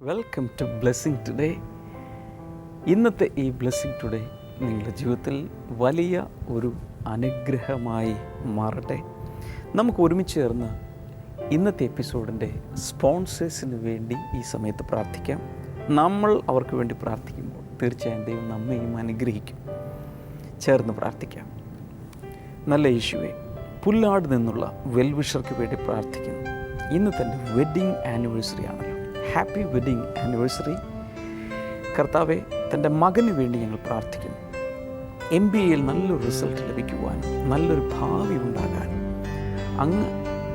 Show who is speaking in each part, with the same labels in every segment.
Speaker 1: Welcome to blessing today. ഇന്നത്തെ ഈ blessing today നിങ്ങളുടെ ജീവിതത്തിൽ വലിയ ഒരു അനുഗ്രഹമായി മാറട്ടെ. നമുക്ക് ഒരുമിച്ച് ചേർന്ന് ഇന്നത്തെ എപ്പിസോഡിൻ്റെ സ്പോൺസേഴ്സിന് വേണ്ടി ഈ സമയത്ത് പ്രാർത്ഥിക്കാം. നമ്മൾ അവർക്ക് വേണ്ടി പ്രാർത്ഥിക്കുമ്പോൾ തീർച്ചയായും ദൈവം നമ്മയും അനുഗ്രഹിക്കും. ചേർന്ന് പ്രാർത്ഥിക്കാം. നല്ല യേശുവേ, പുല്ലാട് നിന്നുള്ള വെൽവിഷർക്ക് വേണ്ടി പ്രാർത്ഥിക്കുന്നു. ഇന്ന് തൻ്റെ വെഡ്ഡിങ് ആനിവേഴ്സറി ആണല്ലോ. Happy wedding anniversary. കർത്താവെ, തൻ്റെ മകന് വേണ്ടി ഞങ്ങൾ പ്രാർത്ഥിക്കുന്നു. MBAയിൽ നല്ലൊരു റിസൾട്ട് ലഭിക്കുവാനും നല്ലൊരു ഭാവി ഉണ്ടാകാനും അങ്ങ്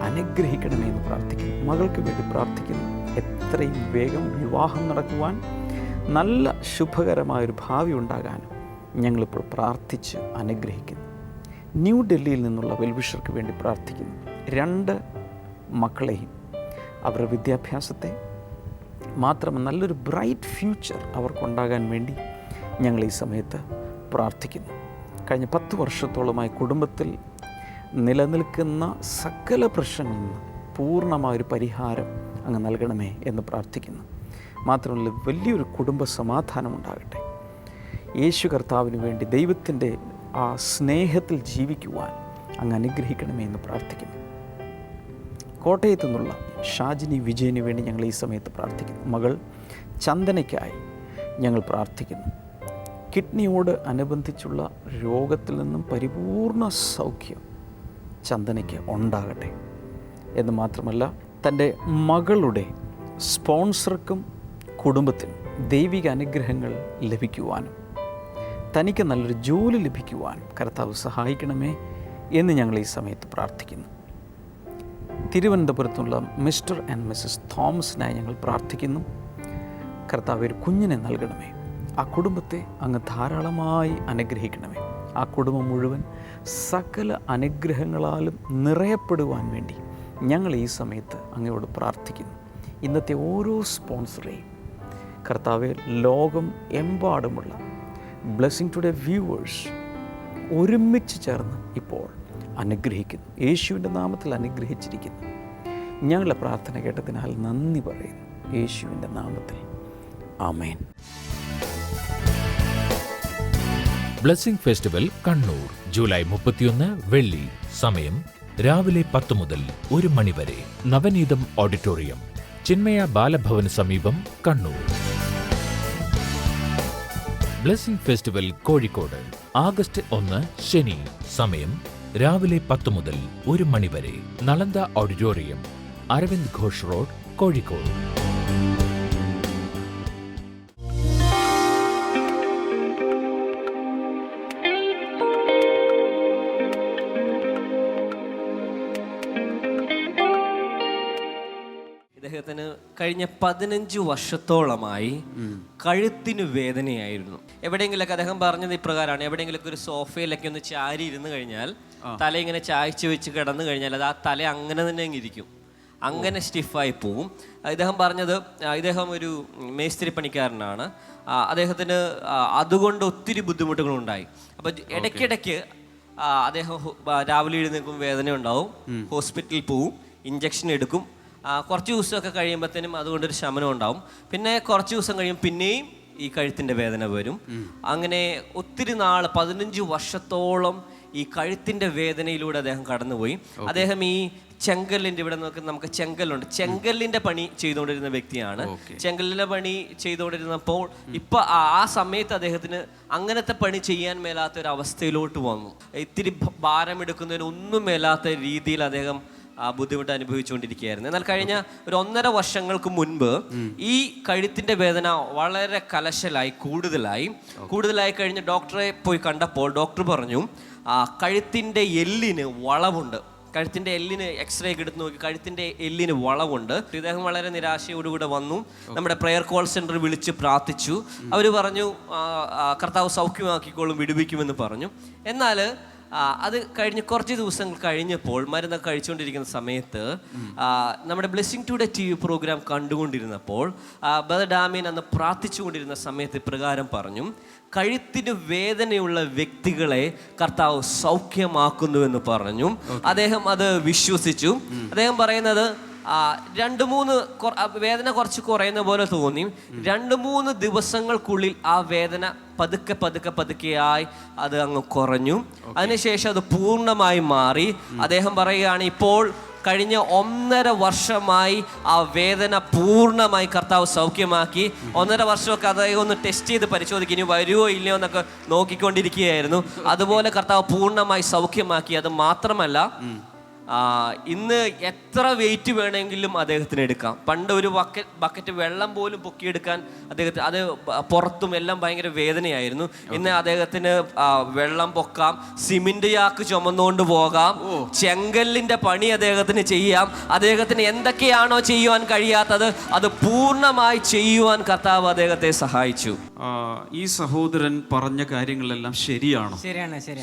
Speaker 1: അനുഗ്രഹിക്കണമേ എന്ന് പ്രാർത്ഥിക്കുന്നു. മകൾക്ക് വേണ്ടി പ്രാർത്ഥിക്കുന്നു. എത്രയും വേഗം വിവാഹം നടക്കുവാൻ, നല്ല ശുഭകരമായൊരു ഭാവി ഉണ്ടാകാനും ഞങ്ങളിപ്പോൾ പ്രാർത്ഥിച്ച് അനുഗ്രഹിക്കുന്നു. ന്യൂഡൽഹിയിൽ നിന്നുള്ള വെൽവിഷർക്ക് വേണ്ടി പ്രാർത്ഥിക്കുന്നു. 2 മക്കളെയും അവരുടെ വിദ്യാഭ്യാസത്തെ മാത്രമല്ല നല്ലൊരു ബ്രൈറ്റ് ഫ്യൂച്ചർ അവർക്കുണ്ടാകാൻ വേണ്ടി ഞങ്ങൾ ഈ സമയത്ത് പ്രാർത്ഥിക്കുന്നു. കഴിഞ്ഞ 10 വർഷത്തോളമായി കുടുംബത്തിൽ നിലനിൽക്കുന്ന സകല പ്രശ്നങ്ങളിൽ പൂർണ്ണമായൊരു പരിഹാരം അങ്ങ് നൽകണമേ എന്ന് പ്രാർത്ഥിക്കുന്നു. മാത്രമല്ല വലിയൊരു കുടുംബ സമാധാനം ഉണ്ടാകട്ടെ. യേശു കർത്താവിന് വേണ്ടി ദൈവത്തിൻ്റെ ആ സ്നേഹത്തിൽ ജീവിക്കുവാൻ അങ്ങ് അനുഗ്രഹിക്കണമേ എന്ന് പ്രാർത്ഥിക്കുന്നു. കോട്ടയത്തു നിന്നുള്ള ഷാജിനി വിജയന് വേണ്ടി ഞങ്ങൾ ഈ സമയത്ത് പ്രാർത്ഥിക്കുന്നു. മകൾ ചന്ദനയ്ക്കായി ഞങ്ങൾ പ്രാർത്ഥിക്കുന്നു. കിഡ്നിയോട് അനുബന്ധിച്ചുള്ള രോഗത്തിൽ നിന്നും പരിപൂർണ സൗഖ്യം ചന്ദനയ്ക്ക് ഉണ്ടാകട്ടെ എന്ന് മാത്രമല്ല, തൻ്റെ മകളുടെ സ്പോൺസർക്കും കുടുംബത്തിനും ദൈവിക അനുഗ്രഹങ്ങൾ ലഭിക്കുവാനും തനിക്ക് നല്ലൊരു ജോലി ലഭിക്കുവാനും കർത്താവ് സഹായിക്കണമേ എന്ന് ഞങ്ങൾ ഈ സമയത്ത് പ്രാർത്ഥിക്കുന്നു. തിരുവനന്തപുരത്തുള്ള മിസ്റ്റർ ആൻഡ് മിസ്സസ് തോമസിനായി ഞങ്ങൾ പ്രാർത്ഥിക്കുന്നു. കർത്താവ് ഒരു കുഞ്ഞിനെ നൽകണമേ. ആ കുടുംബത്തെ അങ്ങ് ധാരാളമായി അനുഗ്രഹിക്കണമേ. ആ കുടുംബം മുഴുവൻ സകല അനുഗ്രഹങ്ങളാലും നിറയപ്പെടുവാൻ വേണ്ടി ഞങ്ങൾ ഈ സമയത്ത് അങ്ങയോട് പ്രാർത്ഥിക്കുന്നു. ഇന്നത്തെ ഓരോ സ്പോൺസറേയും കർത്താവെ, ലോകം എമ്പാടുമുള്ള ബ്ലെസ്സിങ് ടുഡേ വ്യൂവേഴ്സ് ഒരുമിച്ച് ചേർന്ന് ഇപ്പോൾ അനുഗ്രഹിക്കുന്നു. യേശുവിൻ്റെ നാമത്തിൽ അനുഗ്രഹിച്ചിരിക്കുന്നു. ഞങ്ങളുടെ പ്രാർത്ഥന കേട്ടതിനാൽ നന്ദി പറയുന്നു. യേശുവിൻ്റെ നാമത്തിൽ ആമേൻ.
Speaker 2: ബ്ലെസ്സിംഗ് ഫെസ്റ്റിവൽ കണ്ണൂർ ജൂലൈ 31 വെള്ളി. സമയം രാവിലെ 10 മുതൽ 1 മണി വരെ. നവനീതം ഓഡിറ്റോറിയം, ചിന്മയ ബാലഭവന് സമീപം, Kannur. Blessing festival Kozhikode August 1 ശനി. സമയം രാവിലെ 10 മുതൽ 1 മണി വരെ. Nalanda auditorium, Aravind Ghosh road, Kozhikode.
Speaker 3: ഇദ്ദേഹത്തിന് കഴിഞ്ഞ 15 വർഷത്തോളമായി കഴുത്തിന് വേദനയായിരുന്നു. എവിടെയെങ്കിലൊക്കെ അദ്ദേഹം പറഞ്ഞത് ഇപ്രകാരമാണ്: എവിടെയെങ്കിലൊക്കെ ഒരു സോഫയിലൊക്കെ ഒന്ന് ചാരി ഇരുന്ന് കഴിഞ്ഞാൽ, തല ഇങ്ങനെ ചായച്ച് വെച്ച് കിടന്നു കഴിഞ്ഞാൽ അത് ആ തല അങ്ങനെ തന്നെ ഇരിക്കും, അങ്ങനെ സ്റ്റിഫായി പോവും. ഇദ്ദേഹം പറഞ്ഞത്, ഇദ്ദേഹം ഒരു മേസ്തിരി പണിക്കാരനാണ്. അദ്ദേഹത്തിന് അതുകൊണ്ട് ഒത്തിരി ബുദ്ധിമുട്ടുകളുണ്ടായി. അപ്പോൾ ഇടയ്ക്കിടയ്ക്ക് അദ്ദേഹം രാവിലെ എഴുന്നേൽക്കും, വേദന ഉണ്ടാവും, ഹോസ്പിറ്റലിൽ പോവും, ഇഞ്ചക്ഷൻ എടുക്കും. കുറച്ച് ദിവസമൊക്കെ കഴിയുമ്പോഴത്തേനും അതുകൊണ്ടൊരു ശമനം ഉണ്ടാവും. പിന്നെ കുറച്ച് ദിവസം കഴിയുമ്പോൾ പിന്നെയും ഈ കഴുത്തിൻ്റെ വേദന വരും. അങ്ങനെ ഒത്തിരി നാൾ 15 വർഷത്തോളം ഈ കഴുത്തിൻ്റെ വേദനയിലൂടെ അദ്ദേഹം കടന്നുപോയി. അദ്ദേഹം ഈ ചെങ്കല്ലിൻ്റെ ഇവിടെ നമുക്ക് ചെങ്കല്ലുണ്ട്, ചെങ്കല്ലിൻ്റെ പണി ചെയ്തുകൊണ്ടിരുന്ന വ്യക്തിയാണ്. ചെങ്കല്ലിൻ്റെ പണി ചെയ്തുകൊണ്ടിരുന്നപ്പോൾ ഇപ്പം ആ സമയത്ത് അദ്ദേഹത്തിന് അങ്ങനത്തെ പണി ചെയ്യാൻ മേലാത്തൊരവസ്ഥയിലോട്ട് വന്നു. ഇത്തിരി ഭാരമെടുക്കുന്നതിന് ഒന്നും മേലാത്ത രീതിയിൽ അദ്ദേഹം ബുദ്ധിമുട്ട് അനുഭവിച്ചുകൊണ്ടിരിക്കുകയായിരുന്നു. എന്നാൽ കഴിഞ്ഞ ഒരു 1.5 വർഷങ്ങൾക്ക് മുൻപ് ഈ കഴുത്തിൻ്റെ വേദന വളരെ കലശലായി കൂടുതലായി കഴിഞ്ഞ് ഡോക്ടറെ പോയി കണ്ടപ്പോൾ ഡോക്ടർ പറഞ്ഞു, കഴുത്തിൻ്റെ എല്ലിന് വളവുണ്ട്. കഴുത്തിൻ്റെ എല്ലിന് എക്സ്റേ ഒക്കെ എടുത്ത് നോക്കി, കഴുത്തിൻ്റെ എല്ലിന് വളവുണ്ട്. ഇദ്ദേഹം വളരെ നിരാശയോടുകൂടെ വന്നു. നമ്മുടെ പ്രെയർ കോൾ സെൻറ്റർ വിളിച്ച് പ്രാർത്ഥിച്ചു. അവർ പറഞ്ഞു, കർത്താവ് സൗഖ്യമാക്കിക്കോളും, വിടുവിക്കുമെന്ന് പറഞ്ഞു. എന്നാൽ അത് കഴിഞ്ഞ് കുറച്ച് ദിവസങ്ങൾ കഴിഞ്ഞപ്പോൾ, മരുന്നൊക്കെ കഴിച്ചുകൊണ്ടിരിക്കുന്ന സമയത്ത്, നമ്മുടെ ബ്ലെസ്സിംഗ് ടുഡേ TV പ്രോഗ്രാം കണ്ടുകൊണ്ടിരുന്നപ്പോൾ ബ്രദർ ഡാമിയൻ അന്ന് പ്രാർത്ഥിച്ചുകൊണ്ടിരുന്ന സമയത്ത് പ്രകാരം പറഞ്ഞു, കഴുത്തിന് വേദനയുള്ള വ്യക്തികളെ കർത്താവ് സൗഖ്യമാക്കുന്നുവെന്ന് പറഞ്ഞു. അദ്ദേഹം അത് വിശ്വസിച്ചു. അദ്ദേഹം പറയുന്നത്, വേദന കുറച്ച് കുറയുന്ന പോലെ തോന്നി. 2-3 ദിവസങ്ങൾക്കുള്ളിൽ ആ വേദന പതുക്കെയായി അത് അങ്ങ് കുറഞ്ഞു. അതിനുശേഷം അത് പൂർണ്ണമായി മാറി. അദ്ദേഹം പറയുകയാണ്, ഇപ്പോൾ കഴിഞ്ഞ 1.5 വർഷമായി ആ വേദന പൂർണ്ണമായി കർത്താവ് സൗഖ്യമാക്കി. 1.5 വർഷമൊക്കെ അദ്ദേഹം ഒന്ന് ടെസ്റ്റ് ചെയ്ത് പരിശോധിക്കും, ഇനി വരുമോ ഇല്ലയോ എന്നൊക്കെ നോക്കിക്കൊണ്ടിരിക്കുകയായിരുന്നു. അതുപോലെ കർത്താവ് പൂർണ്ണമായി സൗഖ്യമാക്കി. അത് മാത്രമല്ല, ഇന്ന് എത്ര വെയിറ്റ് വേണമെങ്കിലും അദ്ദേഹത്തിന് എടുക്കാം. പണ്ട് ഒരു ബക്കറ്റ് വെള്ളം പോലും പൊക്കിയെടുക്കാൻ അദ്ദേഹത്തിന്, അത് പുറത്തും എല്ലാം ഭയങ്കര വേദനയായിരുന്നു. ഇന്ന് അദ്ദേഹത്തിന് വെള്ളം പൊക്കാം, സിമെന്റ് ചാക്ക് ചുമന്നുകൊണ്ട് പോകാം, ചെങ്കല്ലിന്റെ പണി അദ്ദേഹത്തിന് ചെയ്യാം. അദ്ദേഹത്തിന് എന്തൊക്കെയാണോ ചെയ്യുവാൻ കഴിയാത്തത് അത് പൂർണ്ണമായി ചെയ്യുവാൻ കർത്താവ് അദ്ദേഹത്തെ സഹായിച്ചു.
Speaker 1: ഈ സഹോദരൻ പറഞ്ഞ കാര്യങ്ങളെല്ലാം ശരിയാണോ?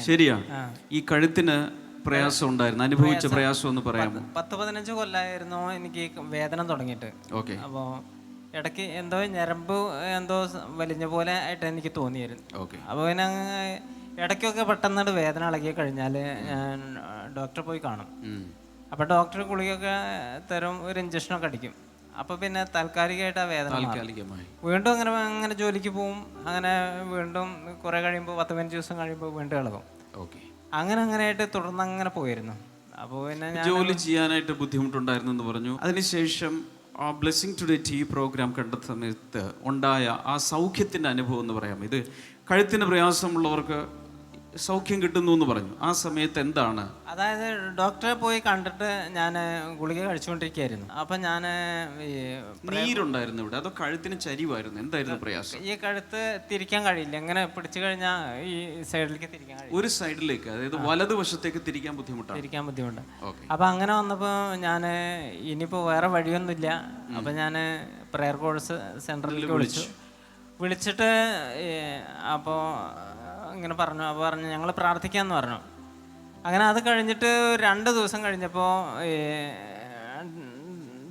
Speaker 1: ശരിയാണ്. ഈ കഴുത്തിന് പ്രയാസം ഉണ്ടായിരുന്നു, അനുഭവിച്ച പ്രയാസം ഒന്ന് പറയാമോ?
Speaker 4: 10-15 കൊല്ലമായിരുന്നു എനിക്ക് വേദന തുടങ്ങിയിട്ട്. അപ്പോൾ ഇടയ്ക്ക് എന്തോ ഞരമ്പ് വലിഞ്ഞ പോലെ ആയിട്ട് എനിക്ക് തോന്നിയായിരുന്നു. അപ്പോൾ പിന്നെ ഇടയ്ക്കൊക്കെ പെട്ടെന്ന് വേദന ഇളകി കഴിഞ്ഞാൽ ഞാൻ ഡോക്ടറെ പോയി കാണും. അപ്പോൾ ഡോക്ടർ ഗുളികയൊക്കെ തരും, ഒരു ഇഞ്ചക്ഷനൊക്കെ അടിക്കും. അപ്പോൾ പിന്നെ താൽക്കാലികമായിട്ട് ആ വേദന വീണ്ടും അങ്ങനെ ജോലിക്ക് പോവും. അങ്ങനെ വീണ്ടും കുറേ കഴിയുമ്പോൾ 10-15 ദിവസം കഴിയുമ്പോൾ വീണ്ടും ഇളകും. അങ്ങനെയായിട്ട് തുടർന്ന് അങ്ങനെ പോയിരുന്നു. അപ്പോൾ പിന്നെ
Speaker 1: ജോലി ചെയ്യാനായിട്ട് ബുദ്ധിമുട്ടുണ്ടായിരുന്നു എന്ന് പറഞ്ഞു. അതിനുശേഷം ആ ബ്ലെസ്സിങ് ടുഡേ TV പ്രോഗ്രാം കണ്ട സമയത്ത് ഉണ്ടായ ആ സൗഖ്യത്തിൻ്റെ അനുഭവം എന്ന് പറയാം. ഇത് കഴുത്തിന് പ്രയാസമുള്ളവർക്ക് സൗഖ്യം കിട്ടുന്നു എന്ന് പറഞ്ഞു. ആ സമയത്ത് എന്താണ്?
Speaker 4: അതായത് ഡോക്ടറെ പോയി കണ്ടിട്ട് ഞാൻ ഗുളിക കഴിച്ചുകൊണ്ടിരിക്കുകയായിരുന്നു. അപ്പം ഞാൻ
Speaker 1: നീരുണ്ടായിരുന്നു ഇവിടെ, അതോ കഴുത്തിന് ചരിവായിരുന്നു? എന്തായിരുന്നു പ്രയാസം?
Speaker 4: ഈ കഴുത്ത് തിരിക്കാൻ കഴിയില്ല, എങ്ങനെ പിടിച്ചു കഴിഞ്ഞാൽ ഈ സൈഡിലേക്ക് തിരിക്കാൻ കഴിയും.
Speaker 1: ഒരു സൈഡിലേക്ക്, അതായത് വലതുവശത്തേക്ക് തിരിക്കാൻ ബുദ്ധിമുട്ട്.
Speaker 4: അപ്പം അങ്ങനെ വന്നപ്പോൾ ഞാൻ ഇനിയിപ്പോൾ വേറെ വഴിയൊന്നുമില്ല. അപ്പം ഞാൻ പ്രെയർ കോഴ്സ് സെൻറ്ററിലേക്ക് വിളിച്ചിട്ട് അപ്പോൾ ഇങ്ങനെ പറഞ്ഞു. അപ്പോൾ പറഞ്ഞു ഞങ്ങൾ പ്രാർത്ഥിക്കാമെന്ന് പറഞ്ഞു. അങ്ങനെ അത് കഴിഞ്ഞിട്ട് 2 ദിവസം കഴിഞ്ഞപ്പോൾ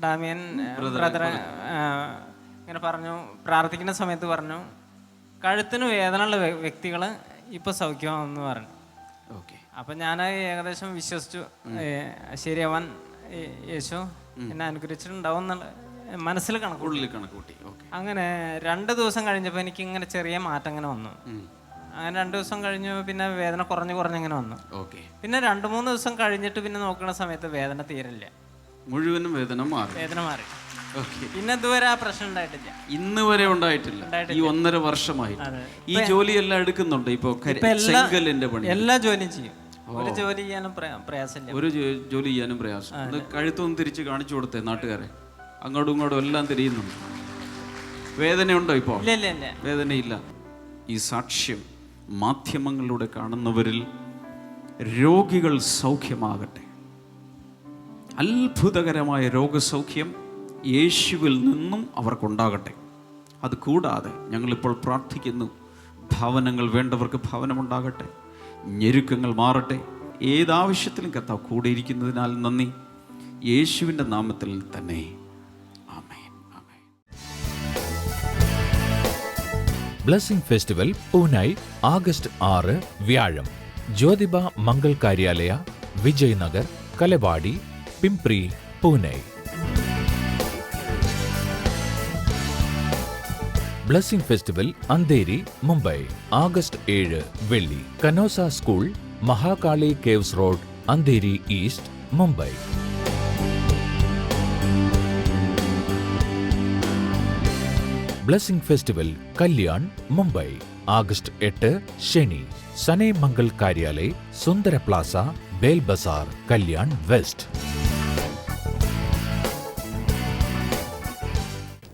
Speaker 4: ഡാമിയൻ ബ്രദർ ഇങ്ങനെ പറഞ്ഞു, പ്രാർത്ഥിക്കുന്ന സമയത്ത് പറഞ്ഞു, കഴുത്തിന് വേദനയുള്ള വ്യക്തികൾ ഇപ്പോൾ സൗഖ്യമാണെന്ന് പറഞ്ഞു. അപ്പം ഞാൻ ഏകദേശം വിശ്വസിച്ചു, ശരിയാവാൻ യേശു എന്നെ അനുഗ്രഹിച്ചിട്ടുണ്ടാവും എന്നുള്ള മനസ്സിൽ കണക്കൂട്ടി. അങ്ങനെ 2 ദിവസം കഴിഞ്ഞപ്പോൾ എനിക്ക് ഇങ്ങനെ ചെറിയ മാറ്റം ഇങ്ങനെ വന്നു. അങ്ങനെ 2 ദിവസം കഴിഞ്ഞു പിന്നെ വേദന കുറഞ്ഞിങ്ങനെ വന്നു. പിന്നെ 2-3 ദിവസം കഴിഞ്ഞിട്ട് പിന്നെ നോക്കുന്ന സമയത്ത് വേദന തീരില്ല,
Speaker 1: മുഴുവനും വേദന മാറി.
Speaker 4: പിന്നെ ഇതുവരെ ആ പ്രശ്നം ഉണ്ടായിട്ടില്ല,
Speaker 1: ഇന്ന് വരെ ഉണ്ടായിട്ടില്ല. ഈ 1.5 വർഷമായി ഈ ജോലിയെല്ലാം എടുക്കുന്നുണ്ട്. ഇപ്പൊ
Speaker 4: എല്ലാ ജോലിയും ചെയ്യും. ഒരു ജോലി ചെയ്യാനും പ്രയാസം.
Speaker 1: അത് കഴുത്തൊന്ന് തിരിച്ച് കാണിച്ചു കൊടുത്തേ നാട്ടുകാരെ, അങ്ങോട്ടും ഇങ്ങോട്ടും എല്ലാം തിരിയുന്നുണ്ട്. വേദനയുണ്ടോ ഇപ്പോ? വേദനയില്ല. ഈ സാക്ഷ്യം മാധ്യമങ്ങളിലൂടെ കാണുന്നവരിൽ രോഗികൾ സൗഖ്യമാകട്ടെ. അത്ഭുതകരമായ രോഗസൗഖ്യം യേശുവിൽ നിന്നും അവർക്കുണ്ടാകട്ടെ. അതുകൂടാതെ ഞങ്ങളിപ്പോൾ പ്രാർത്ഥിക്കുന്നു, ഭവനങ്ങൾ വേണ്ടവർക്ക് ഭവനമുണ്ടാകട്ടെ, ഞെരുക്കങ്ങൾ മാറട്ടെ. ഏതാവശ്യത്തിലും കർത്താവ് കൂടെയിരിക്കുന്നതിനാൽ നന്ദി. യേശുവിൻ്റെ നാമത്തിൽ തന്നെ ആമേൻ.
Speaker 2: ബ്ലെസ്സിംഗ് ഫെസ്റ്റിവൽ പൂനായി ആഗസ്റ്റ് 6 വ്യാഴം. Jyotiba Mangal Karyalaya, Vijay Nagar, Kalewadi, Pimpri, Pune. Blessing festival Andheri, Mumbai August 7 വെള്ളി. Canossa school, Mahakali caves road, Andheri east, Mumbai. Blessing festival Kalyan, Mumbai August 8 ശനി. Sane Mangal Karyalaya, Sundara plaza, Bel Bazar, Kalyan west.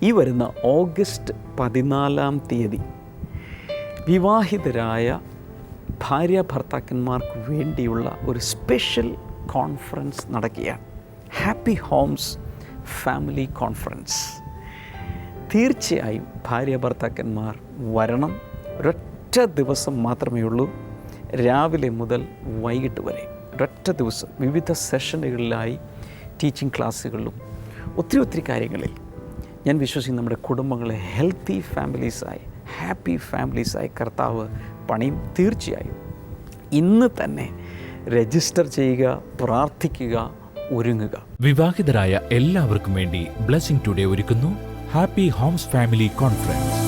Speaker 1: ഈ വരുന്ന ഓഗസ്റ്റ് 14 വിവാഹിതരായ ഭാര്യ ഭർത്താക്കന്മാർക്ക് വേണ്ടിയുള്ള ഒരു സ്പെഷ്യൽ കോൺഫറൻസ് നടക്കുകയാണ്. Happy homes family conference. തീർച്ചയായും ഭാര്യ ഭർത്താക്കന്മാർ വരണം. ഒരൊറ്റ ദിവസം മാത്രമേ ഉള്ളൂ, രാവിലെ മുതൽ വൈകിട്ട് വരെ ഒരൊറ്റ ദിവസം. വിവിധ സെഷനുകളിലായി ടീച്ചിങ് ക്ലാസ്സുകളിലും ഒത്തിരി കാര്യങ്ങളിൽ ഞാൻ വിശ്വസിക്കുന്നു നമ്മുടെ കുടുംബങ്ങളെ ഹെൽത്തി ഫാമിലീസായി, ഹാപ്പി ഫാമിലീസായി കർത്താവ് പണിയും. തീർച്ചയായും ഇന്ന് തന്നെ രജിസ്റ്റർ ചെയ്യുക, പ്രാർത്ഥിക്കുക, ഒരുങ്ങുക.
Speaker 2: വിവാഹിതരായ എല്ലാവർക്കും വേണ്ടി ബ്ലെസ്സിംഗ് ടുഡേ ഒരുക്കുന്നു happy homes family conference.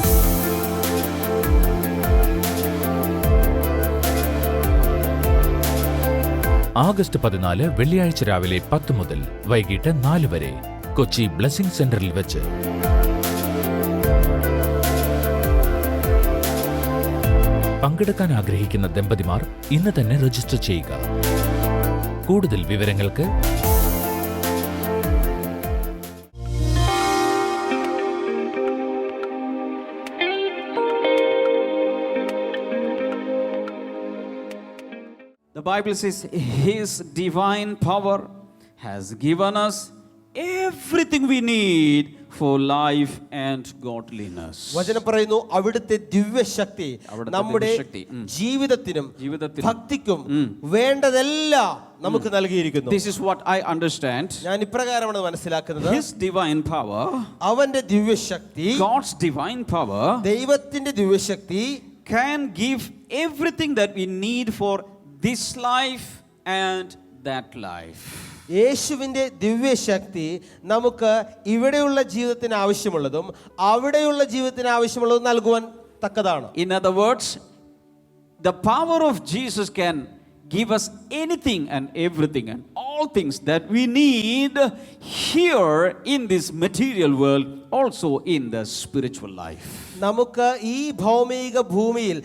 Speaker 2: August 14 വെള്ളിയാഴ്ച രാവിലെ 10 മുതൽ വൈകിട്ട് 4 വരെ കൊച്ചി ബ്ലെസ്സിംഗ് സെന്ററിൽ വെച്ച്. പങ്കെടുക്കാൻ ആഗ്രഹിക്കുന്ന ദമ്പതിമാർ ഇന്ന് തന്നെ രജിസ്റ്റർ ചെയ്യുക. കൂടുതൽ വിവരങ്ങൾക്ക്
Speaker 5: The Bible says His divine power has given us everything we need for life and godliness.
Speaker 6: വചനം പറയുന്നു അവിടുത്തെ ദിവ്യശക്തി നമ്മുടെ ജീവിതത്തിനും ഭക്തിക്കും വേണ്ടതെല്ലാം നമുക്ക് നൽകിയിരിക്കുന്നു.
Speaker 5: This is what I understand.
Speaker 6: ഞാൻ ഇപ്രകാരമാണ് മനസ്സിലാക്കുന്നത്.
Speaker 5: His divine power,
Speaker 6: അവന്റെ ദിവ്യശക്തി,
Speaker 5: God's divine power,
Speaker 6: ദൈവത്തിന്റെ ദിവ്യശക്തി
Speaker 5: can give everything that we need for this life and that life.
Speaker 6: യേശുവിൻ്റെ ദിവ്യശക്തി നമുക്ക് ഇവിടെയുള്ള ജീവിതത്തിന് ആവശ്യമുള്ളതും അവിടെയുള്ള ജീവിതത്തിന് ആവശ്യമുള്ളതും നൽകുവാൻ തക്കതാണ്.
Speaker 5: In other words, the power of Jesus can give us anything and everything and all things that we need here in this material world, also in the spiritual life.
Speaker 6: നമുക്ക് ഈ ഭൗമിക ഭൂമിയിൽ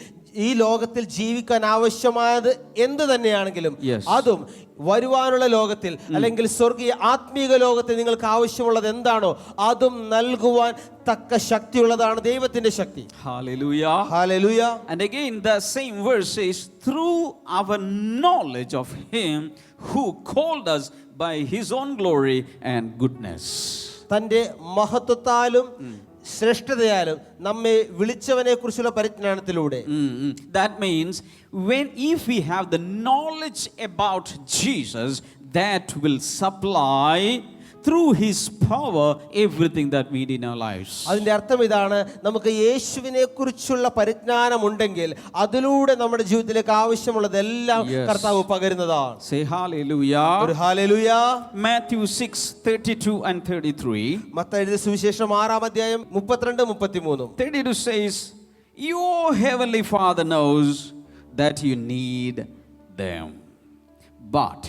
Speaker 6: ഈ ലോകത്തിൽ ജീവിക്കാൻ ആവശ്യമായത് എന്ത് തന്നെയാണെങ്കിലും അതും വരുവാനുള്ള ലോകത്തിൽ അല്ലെങ്കിൽ സ്വർഗീയ ആത്മീക ലോകത്തിൽ നിങ്ങൾക്ക് ആവശ്യമുള്ളത് എന്താണോ അതും നൽകുവാൻ തക്ക ശക്തിയുള്ളതാണ് ദൈവത്തിന്റെ ശക്തി.
Speaker 5: Hallelujah.
Speaker 6: Hallelujah.
Speaker 5: And again the same verse says, through our knowledge of Him who called us by His own glory and goodness.
Speaker 6: തന്റെ മഹത്വത്താലും ശ്രേഷ്ഠതയാലും നമ്മെ വിളിച്ചവനെ കുറിച്ചുള്ള പരിജ്ഞാനത്തിലൂടെ.
Speaker 5: That means if we have the knowledge about Jesus, that will supply through His power everything that we need in our lives.
Speaker 6: അതിന്റെ അർത്ഥം ഇതാണ്, നമുക്ക് യേശുവിനെ കുറിച്ചുള്ള പരിജ്ഞാനമുണ്ടെങ്കിൽ അതിലൂടെ നമ്മുടെ ജീവിതത്തിലേക്ക് ആവശ്യമുള്ളതെല്ലാം കർത്താവ് പകരുന്നതാണ്.
Speaker 5: Say hallelujah.
Speaker 6: ഒരു ഹല്ലേലൂയ.
Speaker 5: Matthew 6:32 and 33.
Speaker 6: മത്തായി എഴുതിയ സുവിശേഷം 6-ാം അധ്യായം 32-33.
Speaker 5: 32 says, your heavenly Father knows that you need them, but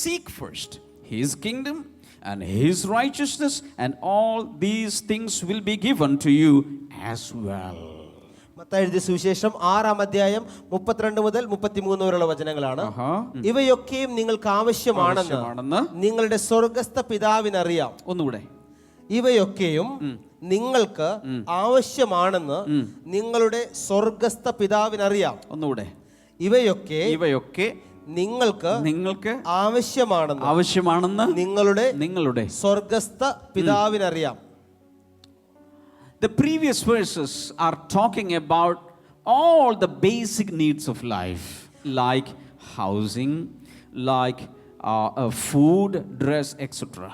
Speaker 5: seek first His kingdom and His righteousness, and all these things will be given to you as well.
Speaker 6: Mathai എഴുതിയ സുവിശേഷം 6-ാം അധ്യായം 32 മുതൽ 33 വരെയുള്ള വചനങ്ങളാണ്. ഇവയൊക്കെയും നിങ്ങൾക്ക് ആവശ്യമാണെന്ന് നിങ്ങളുടെ സ്വർഗ്ഗസ്ഥ പിതാവിനറിയാം.
Speaker 5: ഒന്നുകൂടെ.
Speaker 6: ഇവയൊക്കെയും നിങ്ങൾക്ക് ആവശ്യമാണെന്ന് നിങ്ങളുടെ സ്വർഗ്ഗസ്ഥ പിതാവിനറിയാം.
Speaker 5: ഒന്നുകൂടെ.
Speaker 6: ഇവയൊക്കെ നിങ്ങൾക്ക് ആവശ്യമാണെന്ന് നിങ്ങളുടെ സ്വർഗ്ഗസ്ഥ പിതാവിനറിയാം.
Speaker 5: The previous verses are talking about all the basic needs of life, like housing, like food, dress, etc.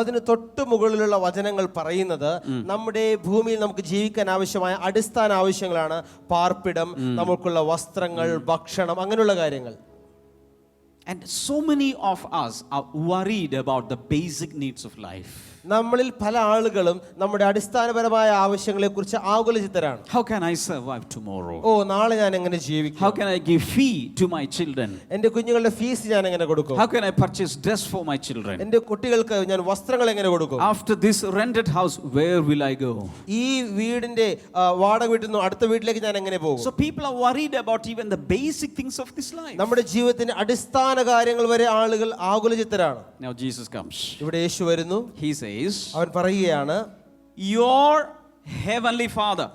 Speaker 6: അതിന് തൊട്ട് മുകളിലുള്ള വചനങ്ങൾ പറയുന്നത് നമ്മുടെ ഭൂമിയിൽ നമുക്ക് ജീവിക്കാൻ ആവശ്യമായ അടിസ്ഥാന ആവശ്യങ്ങളാണ്. പാർപ്പിടം, നമുക്കുള്ള വസ്ത്രങ്ങൾ, ഭക്ഷണം, അങ്ങനെയുള്ള കാര്യങ്ങൾ.
Speaker 5: And so many of us are worried about the basic needs of life.
Speaker 6: നമ്മളിൽ പല ആളുകളും നമ്മുടെ അടിസ്ഥാനപരമായ ആവശ്യങ്ങളെ കുറിച്ച് ആകുലചിത്തരാണ്.
Speaker 5: How can I survive tomorrow?
Speaker 6: നാളെ ഞാൻ എങ്ങനെ ജീവിക്കും?
Speaker 5: How can I give fee to my children?
Speaker 6: എൻ്റെ കുഞ്ഞുങ്ങളുടെ ഫീസ് ഞാൻ എങ്ങനെ കൊടുക്കും?
Speaker 5: How can I purchase dress for my children?
Speaker 6: എൻ്റെ കുട്ടികൾക്ക് ഞാൻ വസ്ത്രങ്ങൾ എങ്ങനെ കൊടുക്കും?
Speaker 5: After this rented house, where will I go?
Speaker 6: ഈ വീടിന്റെ വാടക വീട്ടിൽ നിന്ന് അടുത്ത വീട്ടിലേക്ക് ഞാൻ എങ്ങനെ പോകും?
Speaker 5: So people are worried about even the basic things of this life.
Speaker 6: നമ്മുടെ ജീവിതത്തിന്റെ അടിസ്ഥാന കാര്യങ്ങൾ വരെ ആളുകൾ ആകുലചിത്തരാണ്.
Speaker 5: Now Jesus comes.
Speaker 6: ഇവിടെ യേശു വരുന്നു.
Speaker 5: He says,
Speaker 6: അവൻ പറയുകയാണ്,
Speaker 5: your heavenly Father.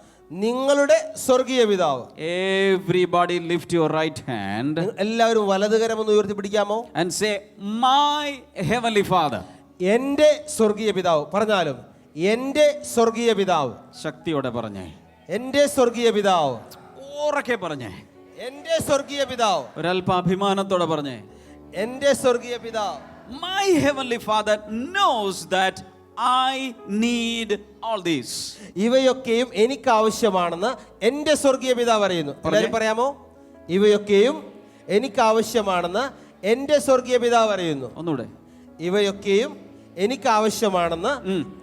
Speaker 6: നിങ്ങളുടെ സ്വർഗീയ പിതാവ്.
Speaker 5: Everybody lift your right hand.
Speaker 6: എല്ലാവരും വലതുകരം ഒന്ന് ഉയർത്തി പിടിക്കാമോ?
Speaker 5: And say, my heavenly Father.
Speaker 6: എൻ്റെ സ്വർഗീയ പിതാവ്. പറഞ്ഞാലും എൻ്റെ സ്വർഗീയ പിതാവ്.
Speaker 5: ശക്തിയോടെ പറഞ്ഞേ.
Speaker 6: എൻ്റെ സ്വർഗീയ പിതാവ്.
Speaker 5: ഉറക്കെ പറഞ്ഞേ.
Speaker 6: എൻ്റെ സ്വർഗീയ പിതാവ്.
Speaker 5: ഒരല്പ അഭിമാനത്തോടെ പറഞ്ഞേ.
Speaker 6: എൻ്റെ സ്വർഗീയ പിതാവ്.
Speaker 5: My heavenly Father knows that I need all this.
Speaker 6: ഇവയൊക്കെയും എനിക്ക് ആവശ്യമാണെന്ന് എൻ്റെ സ്വർഗീയ പിതാവ് അറിയുന്നു. എല്ലാവരും പറയാമോ? ഇവയൊക്കെയും എനിക്ക് ആവശ്യമാണെന്ന് എൻ്റെ സ്വർഗീയ പിതാവ് അറിയുന്നു.
Speaker 5: ഒന്നുകൂടെ.
Speaker 6: ഇവയൊക്കെയും എനിക്ക് ആവശ്യമാണെന്ന്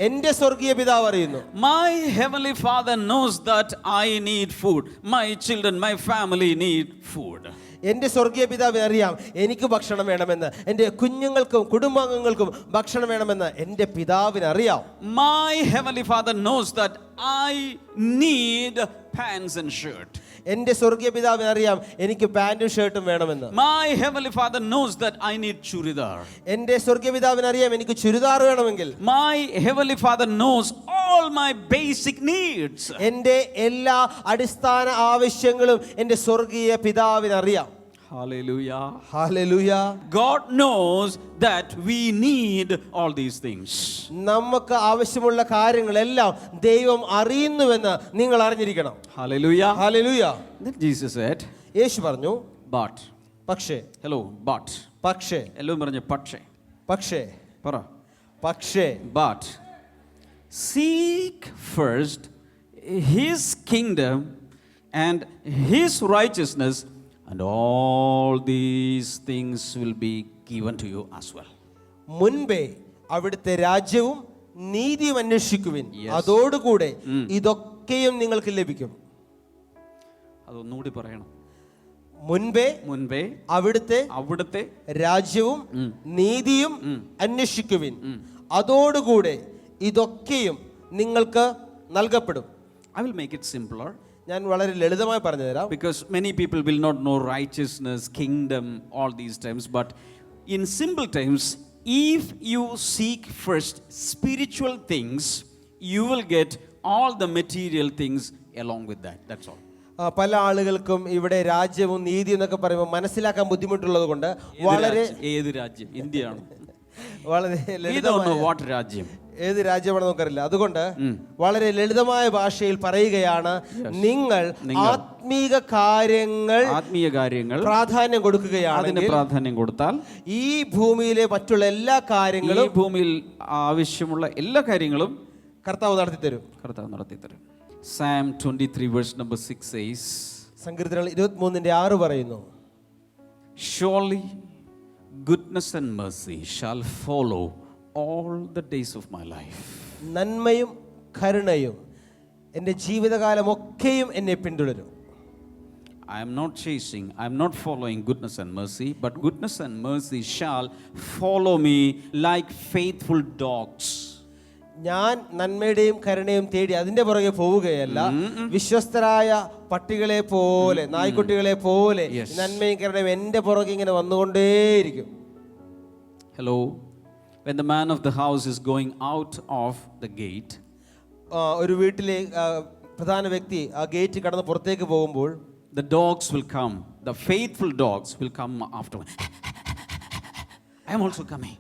Speaker 6: എന്റെ സ്വർഗീയ പിതാവ് അറിയുന്നു.
Speaker 5: My heavenly Father knows that I need food. My children, my family need food.
Speaker 6: എൻ്റെ സ്വർഗീയ പിതാവിന് അറിയാം എനിക്ക് ഭക്ഷണം വേണമെന്ന്, എൻ്റെ കുഞ്ഞുങ്ങൾക്കും കുടുംബാംഗങ്ങൾക്കും ഭക്ഷണം വേണമെന്ന് എൻ്റെ പിതാവിന് അറിയാം.
Speaker 5: My heavenly Father knows that I need pants and shirt.
Speaker 6: എൻ്റെ സ്വർഗീയ പിതാവിന് അറിയാം എനിക്ക് പാന്റും ഷർട്ടും വേണമെന്ന്.
Speaker 5: My heavenly Father knows that I need churidar.
Speaker 6: എൻ്റെ സ്വർഗീയ പിതാവിന് അറിയാം എനിക്ക് ചുരിദാർ വേണമെങ്കിൽ.
Speaker 5: My heavenly Father knows all my basic needs.
Speaker 6: എൻ്റെ എല്ലാ അടിസ്ഥാന ആവശ്യങ്ങളും എൻ്റെ സ്വർഗീയ പിതാവിന് അറിയാം.
Speaker 5: Hallelujah.
Speaker 6: Hallelujah.
Speaker 5: God knows that we need all these things.
Speaker 6: നമുക്ക് ആവശ്യമുള്ള കാര്യങ്ങളെല്ലാം ദൈവം അറിയുന്നുവെന്ന് നിങ്ങൾ അറിഞ്ഞിരിക്കണം.
Speaker 5: Hallelujah.
Speaker 6: Hallelujah.
Speaker 5: Then Jesus said,
Speaker 6: യേശു പറഞ്ഞു,
Speaker 5: but.
Speaker 6: പക്ഷേ.
Speaker 5: Hello, but.
Speaker 6: പക്ഷേ.
Speaker 5: എല്ലാവരും പറഞ്ഞു പക്ഷേ.
Speaker 6: പക്ഷേ.
Speaker 5: പറ.
Speaker 6: പക്ഷേ.
Speaker 5: But seek first his kingdom and his righteousness, and all these things will be given to you as well.
Speaker 6: മുൻപേ അവിടുത്തെ രാജ്യവും നീതിയും അന്വേഷിക്കുവിൻ, അതോടുകൂടെ ഇതൊക്കെയും നിങ്ങൾക്ക് ലഭിക്കും.
Speaker 5: അതൊന്നുകൂടി പറയണം.
Speaker 6: മുൻപേ അവിടുത്തെ രാജ്യവും നീതിയും അന്വേഷിക്കുവിൻ, അതോടുകൂടെ ഇതൊക്കെയും നിങ്ങൾക്ക് നൽകപ്പെടും.
Speaker 5: I will make it simpler.
Speaker 6: ഞാൻ വളരെ ലളിതമായി പറഞ്ഞു തരാം.
Speaker 5: Because many people will not know righteousness, kingdom, all these terms. But in simple terms, if you seek first spiritual things, you will get all the material things along with that. That's all.
Speaker 6: പല ആളുകൾക്കും ഇവിടെ രാജ്യവും നീതി എന്നൊക്കെ പറയുമ്പോൾ മനസ്സിലാക്കാൻ ബുദ്ധിമുട്ടുള്ളത് കൊണ്ട് വളരെ
Speaker 5: ഏത് രാജ്യം? ഇന്ത്യയാണ്.
Speaker 6: വളരെ
Speaker 5: രാജ്യം
Speaker 6: ഏത് രാജ്യമാണെന്ന് നമുക്കറിയില്ല. അതുകൊണ്ട് വളരെ ലളിതമായ ഭാഷയിൽ പറയുകയാണ്, നിങ്ങൾ ആത്മീയ കാര്യങ്ങൾ പ്രാധാന്യം
Speaker 5: കൊടുത്താൽ
Speaker 6: ഈ ഭൂമിയിലെ മറ്റുള്ള എല്ലാ കാര്യങ്ങളും,
Speaker 5: ഭൂമിയിൽ ആവശ്യമുള്ള എല്ലാ കാര്യങ്ങളും
Speaker 6: കർത്താവ് നടത്തി തരും.
Speaker 5: Psalm 23 verse number 6 says,
Speaker 6: സങ്കീർത്തനങ്ങൾ 23:6 പറയുന്നു,
Speaker 5: surely goodness and mercy shall follow all the days of my life.
Speaker 6: നന്മയും കരുണയും എൻ്റെ ജീവിതകാലമൊക്കെയും എന്നെ പിന്തുടരും.
Speaker 5: I am not chasing, I am not following goodness and mercy, but goodness and mercy shall follow me like faithful dogs.
Speaker 6: ഞാൻ നന്മയുടെയും കരുണയും തേടി അതിന്റെ പുറകെ പോവുകയല്ല, വിശ്വസ്തരായ പട്ടികളെ പോലെ, നായ്ക്കുട്ടികളെ പോലെ നന്മയും കരുണയും എൻ്റെ പുറകെ ഇങ്ങനെ വന്നുകൊണ്ടേയിരിക്കും.
Speaker 5: Hello. When the man of the house is going out of the gate,
Speaker 6: ഒരു വീട്ടിലെ പ്രധാന വ്യക്തി ആ ഗേറ്റ് കടന്ന് പുറത്തേക്ക് പോകുമ്പോൾ,
Speaker 5: the dogs will come, the faithful dogs will come after. I am also coming.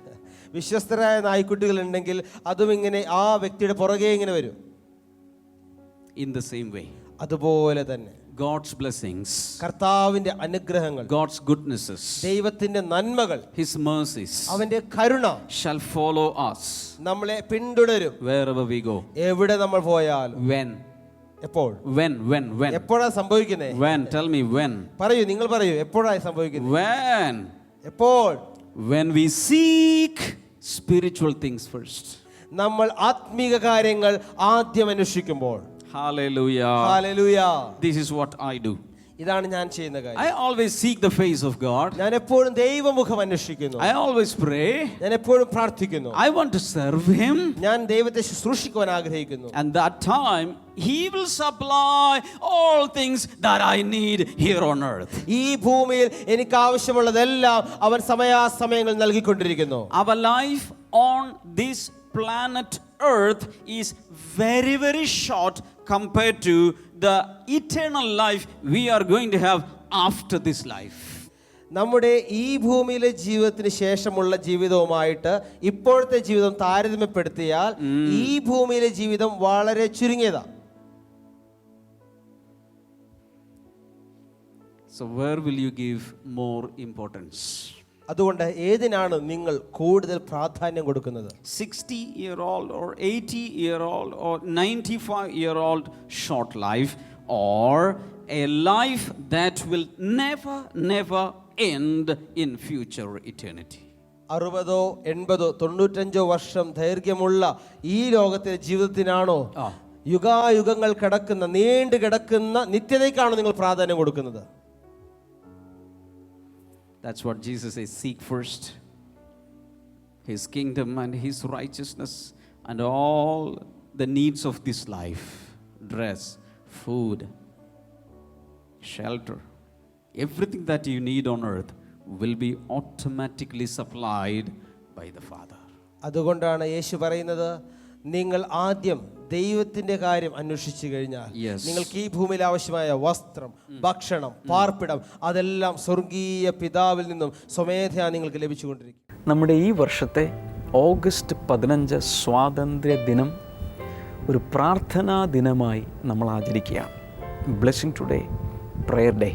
Speaker 6: വിശ്വസ്തരായ നായ്ക്കുട്ടികൾ ഉണ്ടെങ്കിൽ അതും ഇങ്ങനെ ആ വ്യക്തിയുടെ പുറകെ ഇങ്ങനെ വരും.
Speaker 5: In the same way,
Speaker 6: അതുപോലെ തന്നെ
Speaker 5: God's blessings,
Speaker 6: കർത്താവിന്റെ അനുഗ്രഹങ്ങൾ,
Speaker 5: God's goodnesses,
Speaker 6: ദൈവത്തിന്റെ നന്മകൾ,
Speaker 5: His mercies,
Speaker 6: അവന്റെ കരുണ
Speaker 5: shall follow us
Speaker 6: നമ്മളെ പിന്തുടരും
Speaker 5: wherever we go.
Speaker 6: എവിടെ നമ്മൾ പോയാലും.
Speaker 5: When?
Speaker 6: എപ്പോൾ?
Speaker 5: When?
Speaker 6: എപ്പോഴാണ് സംഭവിക്കുന്നത്?
Speaker 5: When? Tell me when.
Speaker 6: പറയൂ, നിങ്ങൾ പറയൂ, എപ്പോഴാണ് സംഭവിക്കുന്നത്?
Speaker 5: When?
Speaker 6: എപ്പോൾ?
Speaker 5: When we seek spiritual things first.
Speaker 6: നമ്മൾ ആത്മീക കാര്യങ്ങൾ ആദ്യം അന്വേഷിക്കുമ്പോൾ.
Speaker 5: Hallelujah.
Speaker 6: Hallelujah.
Speaker 5: This is what I do.
Speaker 6: ഇതാണ് ഞാൻ ചെയ്യുന്ന കാര്യം.
Speaker 5: I always seek the face of God.
Speaker 6: ഞാൻ എപ്പോഴും ദൈവമുഖം അന്വേഷിക്കുന്നു.
Speaker 5: I always pray.
Speaker 6: ഞാൻ എപ്പോഴും പ്രാർത്ഥിക്കുന്നു.
Speaker 5: I want to serve Him.
Speaker 6: ഞാൻ ദൈവത്തെ ശുശ്രൂഷിക്കുവാൻ ആഗ്രഹിക്കുന്നു.
Speaker 5: And that time He will supply all things that I need here on earth.
Speaker 6: ഈ ഭൂമിയിൽ എനിക്ക് ആവശ്യമുള്ളതെല്ലാം അവൻ സമയാസമയങ്ങൾ നൽകിക്കൊണ്ടിരിക്കുന്നു.
Speaker 5: Our life on this planet earth is very, very short compared to the eternal life we are going to have after this life.
Speaker 6: നമ്മുടെ ഈ ഭൂമിയിലെ ജീവിതത്തിന് ശേഷമുള്ള ജീവിതവുമായിട്ട് ഇപ്പോഴത്തെ ജീവിതം താരതമ്യപ്പെടുത്തിയാൽ ഈ ഭൂമിയിലെ ജീവിതം വളരെ ചുരുങ്ങിയതാണ്.
Speaker 5: So where will you give more importance?
Speaker 6: അതുകൊണ്ട് ഏതിനാണ് നിങ്ങൾ കൂടുതൽ പ്രാധാന്യം കൊടുക്കുന്നത്?
Speaker 5: 60-year-old or 80-year-old or 95-year-old short life, or a life that will never end in future eternity?
Speaker 6: 60, 80, 95 വർഷം ദൈർഘ്യമുള്ള ഈ ലോകത്തിലെ ജീവിതത്തിനാണോ, യുഗായുഗങ്ങൾ കിടക്കുന്ന നീണ്ടു കിടക്കുന്ന നിത്യതയ്ക്കാണോ നിങ്ങൾ പ്രാധാന്യം കൊടുക്കുന്നത്?
Speaker 5: That's what Jesus says. Seek first His kingdom and His righteousness, and all the needs of this life, dress, food, shelter, everything that you need on earth will be automatically supplied by the Father.
Speaker 6: അതുകൊണ്ടാണ് യേശു പറയുന്നത്, നിങ്ങൾ ആദ്യം ദൈവത്തിന്റെ കാര്യം അന്വേഷിച്ചു കഴിഞ്ഞാൽ നിങ്ങൾക്ക് ഈ ഭൂമിയിൽ ആവശ്യമായ വസ്ത്രം, ഭക്ഷണം, പാർപ്പിടം അതെല്ലാം സ്വർഗീയ പിതാവിൽ നിന്നും സ്വമേധയാ നിങ്ങൾക്ക് ലഭിച്ചുകൊണ്ടിരിക്കും.
Speaker 1: നമ്മുടെ ഈ വർഷത്തെ ഓഗസ്റ്റ് 15 സ്വാതന്ത്ര്യ ദിനം ഒരു പ്രാർത്ഥനാ ദിനമായി നമ്മൾ ആചരിക്കുകയാണ്. Blessing today prayer day.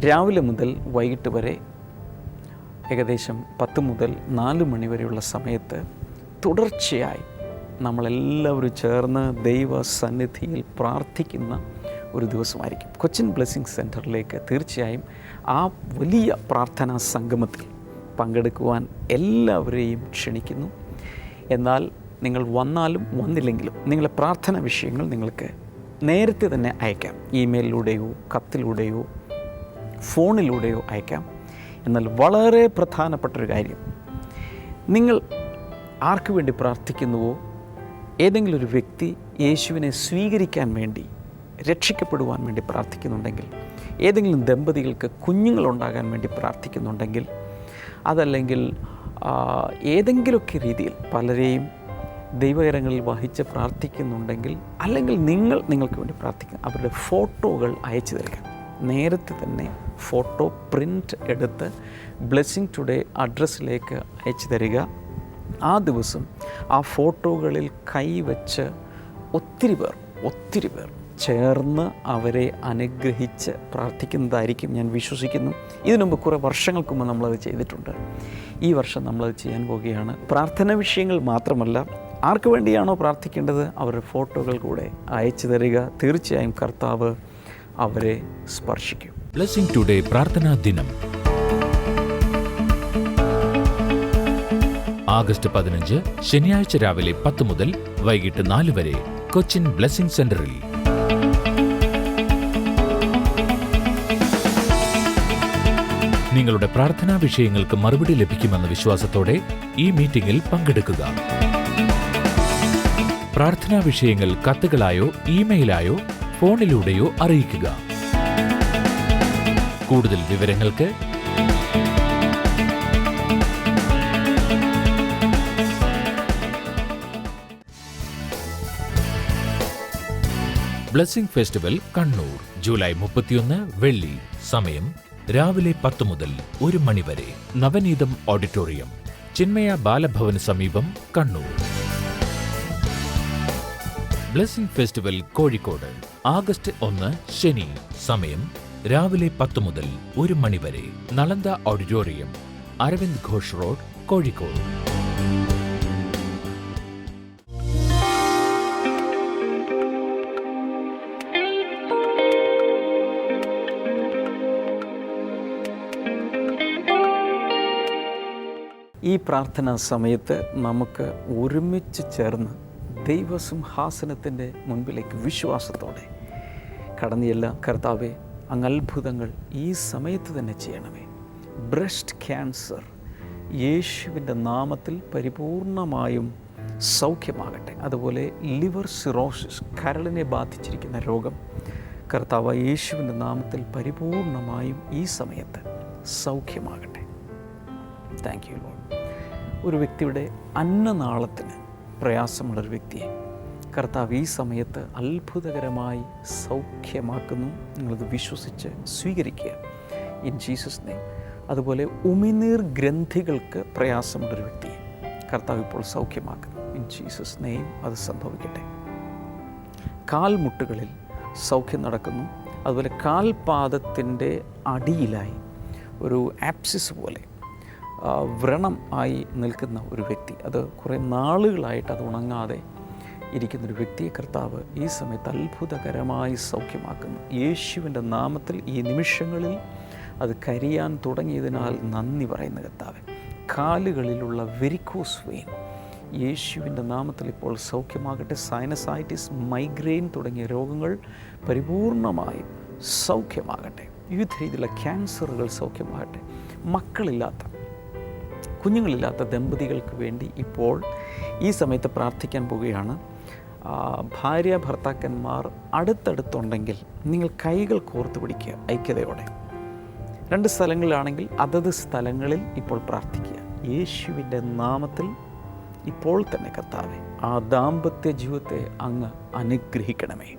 Speaker 1: രാവിലെ മുതൽ വൈകിട്ട് വരെ ഏകദേശം 10 മുതൽ 4 മണി വരെയുള്ള സമയത്ത് തുടർച്ചയായി നമ്മളെല്ലാവരും ചേർന്ന് ദൈവസന്നിധിയിൽ പ്രാർത്ഥിക്കുന്ന ഒരു ദിവസമായിരിക്കും. കൊച്ചിൻ ബ്ലെസ്സിങ് സെൻറ്ററിലേക്ക് തീർച്ചയായും ആ വലിയ പ്രാർത്ഥനാ സംഗമത്തിൽ പങ്കെടുക്കുവാൻ എല്ലാവരെയും ക്ഷണിക്കുന്നു. എന്നാൽ നിങ്ങൾ വന്നാലും വന്നില്ലെങ്കിലും നിങ്ങളുടെ പ്രാർത്ഥന വിഷയങ്ങൾ നിങ്ങൾക്ക് നേരത്തെ തന്നെ അയക്കാം. ഇമെയിലിലൂടെയോ കത്തിലൂടെയോ ഫോണിലൂടെയോ അയക്കാം. എന്നാൽ വളരെ പ്രധാനപ്പെട്ടൊരു കാര്യം, നിങ്ങൾ ആർക്ക് വേണ്ടി പ്രാർത്ഥിക്കുന്നുവോ, ഏതെങ്കിലും ഒരു വ്യക്തി യേശുവിനെ സ്വീകരിക്കാൻ വേണ്ടി, രക്ഷിക്കപ്പെടുവാൻ വേണ്ടി പ്രാർത്ഥിക്കുന്നുണ്ടെങ്കിൽ, ഏതെങ്കിലും ദമ്പതികൾക്ക് കുഞ്ഞുങ്ങളുണ്ടാകാൻ വേണ്ടി പ്രാർത്ഥിക്കുന്നുണ്ടെങ്കിൽ, അതല്ലെങ്കിൽ ഏതെങ്കിലുമൊക്കെ രീതിയിൽ പലരെയും ദൈവകരങ്ങളിൽ വഹിച്ച് പ്രാർത്ഥിക്കുന്നുണ്ടെങ്കിൽ, അല്ലെങ്കിൽ നിങ്ങൾക്ക് വേണ്ടി പ്രാർത്ഥിക്കുക, അവരുടെ ഫോട്ടോകൾ അയച്ചു തരിക. നേരത്തെ തന്നെ ഫോട്ടോ പ്രിൻ്റ് എടുത്ത് ബ്ലെസ്സിങ് ടുഡേ അഡ്രസ്സിലേക്ക് അയച്ചു തരിക. ആ ദിവസം ആ ഫോട്ടോകളിൽ കൈവച്ച് ഒത്തിരി പേർ ചേർന്ന് അവരെ അനുഗ്രഹിച്ച് പ്രാർത്ഥിക്കുന്നതായിരിക്കും ഞാൻ വിശ്വസിക്കുന്നു. ഇതിനു മുമ്പ് കുറേ വർഷങ്ങൾക്ക് മുമ്പ് നമ്മളത് ചെയ്തിട്ടുണ്ട്. ഈ വർഷം നമ്മളത് ചെയ്യാൻ പോവുകയാണ്. പ്രാർത്ഥന വിഷയങ്ങൾ മാത്രമല്ല, ആർക്ക് വേണ്ടിയാണോ പ്രാർത്ഥിക്കേണ്ടത് അവരുടെ ഫോട്ടോകൾ കൂടെ അയച്ചു തരിക. തീർച്ചയായും കർത്താവ് അവരെ സ്പർശിക്കും.
Speaker 2: ബ്ലെസ്സിംഗ് ടുഡേ പ്രാർത്ഥനാ ദിനം ആഗസ്റ്റ് 15 ശനിയാഴ്ച രാവിലെ 10 മുതൽ വൈകിട്ട് 4 വരെ കൊച്ചിൻ ബ്ലെസ്സിംഗ് സെന്ററിൽ. നിങ്ങളുടെ പ്രാർത്ഥനാ വിഷയങ്ങൾക്ക് മറുപടി ലഭിക്കുമെന്ന വിശ്വാസത്തോടെ ഈ മീറ്റിംഗിൽ പങ്കെടുക്കുക. പ്രാർത്ഥനാ വിഷയങ്ങൾ കത്തുകളായോ ഇമെയിലായോ ഫോണിലൂടെയോ അറിയിക്കുക. കൂടുതൽ വിവരങ്ങൾക്ക് ബ്ലെസ്സിംഗ് ഫെസ്റ്റിവൽ കണ്ണൂർ ജൂലൈ 31 വെള്ളി. സമയം രാവിലെ 10 മുതൽ 1 മണി വരെ. നവനീതം ഓഡിറ്റോറിയം, ചിന്മയ ബാലഭവന് സമീപം, Kannur. Blessing festival Kozhikode August 1 ശനി. സമയം രാവിലെ 10 മുതൽ 1 മണി വരെ. Nalanda auditorium, Aravind Ghosh road, Kozhikode.
Speaker 1: ഈ പ്രാർത്ഥനാ സമയത്ത് നമുക്ക് ഒരുമിച്ച് ചേർന്ന് ദൈവസിംഹാസനത്തിൻ്റെ മുൻപിലേക്ക് വിശ്വാസത്തോടെ കടന്നില്ല. കർത്താവേ, അങ്ങ് അത്ഭുതങ്ങൾ ഈ സമയത്ത് തന്നെ ചെയ്യണമേ. ബ്രസ്റ്റ് ക്യാൻസർ യേശുവിൻ്റെ നാമത്തിൽ പരിപൂർണമായും സൗഖ്യമാകട്ടെ. അതുപോലെ ലിവർ സിറോസിസ്, കരളിനെ ബാധിച്ചിരിക്കുന്ന രോഗം, കർത്താവ് യേശുവിൻ്റെ നാമത്തിൽ പരിപൂർണമായും ഈ സമയത്ത് സൗഖ്യമാകട്ടെ. Thank you Lord. ഒരു വ്യക്തിയുടെ അന്നനാളത്തിന് പ്രയാസമുള്ളൊരു വ്യക്തിയെ കർത്താവ് ഈ സമയത്ത് അത്ഭുതകരമായി സൗഖ്യമാക്കുന്നു. നിങ്ങളത് വിശ്വസിച്ച് സ്വീകരിക്കുക ഇൻ ജീസസ് നെയിം. അതുപോലെ ഉമിനീർ ഗ്രന്ഥികൾക്ക് പ്രയാസമുള്ളൊരു വ്യക്തിയെ കർത്താവ് ഇപ്പോൾ സൗഖ്യമാക്കുന്നു ഇൻ ജീസസ് നെയിം. അത് സംഭവിക്കട്ടെ. കാൽമുട്ടുകളിൽ സൗഖ്യം നടക്കുന്നു. അതുപോലെ കാൽപാദത്തിൻ്റെ അടിയിലായി ഒരു ആപ്സിസ് പോലെ വ്രണം ആയി നിൽക്കുന്ന ഒരു വ്യക്തി, അത് കുറേ നാളുകളായിട്ട് അത് ഉണങ്ങാതെ ഇരിക്കുന്നൊരു വ്യക്തിയെ കർത്താവ് ഈ സമയത്ത് അത്ഭുതകരമായി സൗഖ്യമാക്കുന്നു യേശുവിൻ്റെ നാമത്തിൽ. ഈ നിമിഷങ്ങളിൽ അത് കരിയാൻ തുടങ്ങിയതിനാൽ നന്ദി പറയുന്ന കർത്താവ്. കാലുകളിലുള്ള വെരിക്കോസ് വെയിൻ യേശുവിൻ്റെ നാമത്തിൽ ഇപ്പോൾ സൗഖ്യമാകട്ടെ. സൈനസൈറ്റിസ്, മൈഗ്രെയിൻ തുടങ്ങിയ രോഗങ്ങൾ പരിപൂർണമായും സൗഖ്യമാകട്ടെ. വിവിധ രീതിയിലുള്ള ക്യാൻസറുകൾ സൗഖ്യമാകട്ടെ. കുഞ്ഞുങ്ങളില്ലാത്ത ദമ്പതികൾക്ക് വേണ്ടി ഇപ്പോൾ ഈ സമയത്ത് പ്രാർത്ഥിക്കാൻ പോവുകയാണ്. ഭാര്യ ഭർത്താക്കന്മാർ അടുത്തടുത്തുണ്ടെങ്കിൽ നിങ്ങൾ കൈകൾ കോർത്ത് പിടിക്കുക ഐക്യതയോടെ. 2 സ്ഥലങ്ങളിലാണെങ്കിൽ അതത് സ്ഥലങ്ങളിൽ ഇപ്പോൾ പ്രാർത്ഥിക്കുക. യേശുവിൻ്റെ നാമത്തിൽ ഇപ്പോൾ തന്നെ കർത്താവേ, ആ ദാമ്പത്യ ജീവിതത്തെ അങ്ങ് അനുഗ്രഹിക്കണമേ.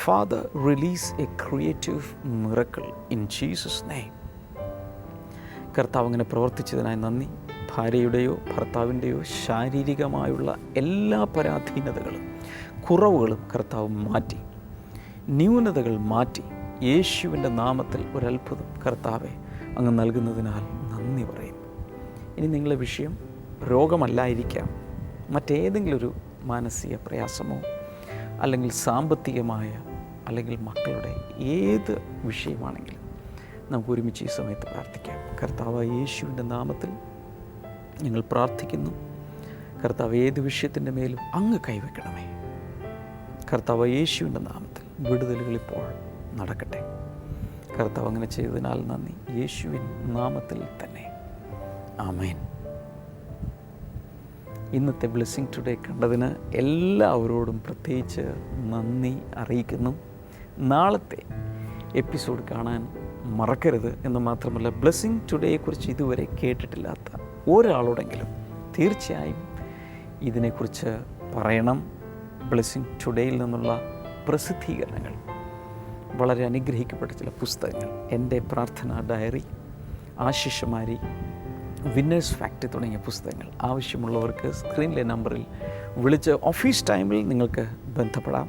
Speaker 1: Father, release A creative miracle in Jesus name. കർത്താവ് അങ്ങനെ പ്രവർത്തിച്ചതിനായി നന്ദി. ഭാര്യയുടെയോ ഭർത്താവിൻ്റെയോ ശാരീരികമായുള്ള എല്ലാ പരാധീനതകളും കുറവുകളും കർത്താവ് മാറ്റി, ന്യൂനതകൾ മാറ്റി, യേശുവിൻ്റെ നാമത്തിൽ ഒരത്ഭുതം കർത്താവെ അങ്ങ് നൽകുന്നതിനാൽ നന്ദി പറയും. ഇനി നിങ്ങളുടെ വിഷയം രോഗമല്ലായിരിക്കാം, മറ്റേതെങ്കിലും ഒരു മാനസിക പ്രയാസമോ അല്ലെങ്കിൽ സാമ്പത്തികമായ അല്ലെങ്കിൽ മക്കളുടെ ഏത് വിഷയമാണെങ്കിലും നമുക്ക് ഒരുമിച്ച് ഈ സമയത്ത് പ്രാർത്ഥിക്കാം. കർത്താവ് യേശുവിൻ്റെ നാമത്തിൽ ഞങ്ങൾ പ്രാർത്ഥിക്കുന്നു. കർത്താവ് ഏത് വിഷയത്തിൻ്റെ മേലും അങ്ങ് കൈവയ്ക്കണമേ. കർത്താവ് യേശുവിൻ്റെ നാമത്തിൽ വിടുതലുകൾ ഇപ്പോൾ നടക്കട്ടെ. കർത്താവ് അങ്ങനെ ചെയ്തതിനാൽ നന്ദി. യേശുവിൻ നാമത്തിൽ തന്നെ ആമേൻ. ഇന്നത്തെ ബ്ലെസ്സിങ് ടുഡേ കണ്ടതിന് എല്ലാവരോടും പ്രത്യേകിച്ച് നന്ദി അറിയിക്കുന്നു. നാളത്തെ എപ്പിസോഡ് കാണാൻ മറക്കരുത്. എന്ന് മാത്രമല്ല, ബ്ലെസ്സിങ് ടുഡേയെക്കുറിച്ച് ഇതുവരെ കേട്ടിട്ടില്ലാത്ത ഒരാളോടെങ്കിലും തീർച്ചയായും ഇതിനെക്കുറിച്ച് പറയണം. ബ്ലെസ്സിങ് ടുഡേയിൽ നിന്നുള്ള പ്രസിദ്ധീകരണങ്ങൾ, വളരെ അനുഗ്രഹിക്കപ്പെട്ട ചില പുസ്തകങ്ങൾ, എൻ്റെ പ്രാർത്ഥനാ ഡയറി, ആശിഷമാരി, വിന്നേഴ്സ് ഫാക്ടറി തുടങ്ങിയ പുസ്തകങ്ങൾ ആവശ്യമുള്ളവർക്ക് സ്ക്രീനിലെ നമ്പറിൽ വിളിച്ച് ഓഫീസ് ടൈമിൽ നിങ്ങൾക്ക് ബന്ധപ്പെടാം.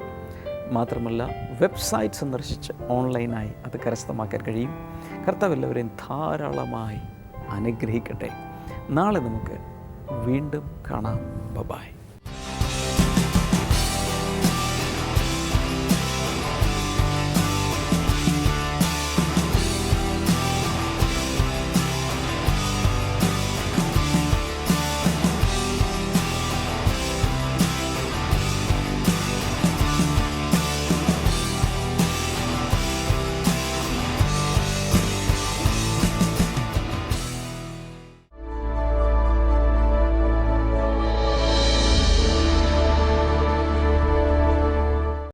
Speaker 1: മാത്രമല്ല, വെബ്സൈറ്റ് സന്ദർശിച്ച് ഓൺലൈനായി അത് കരസ്ഥമാക്കാൻ കഴിയും. കർത്താവ് എല്ലാവരെയും ധാരാളമായി അനുഗ്രഹിക്കട്ടെ. നാളെ നമുക്ക് വീണ്ടും കാണാം. ബൈ.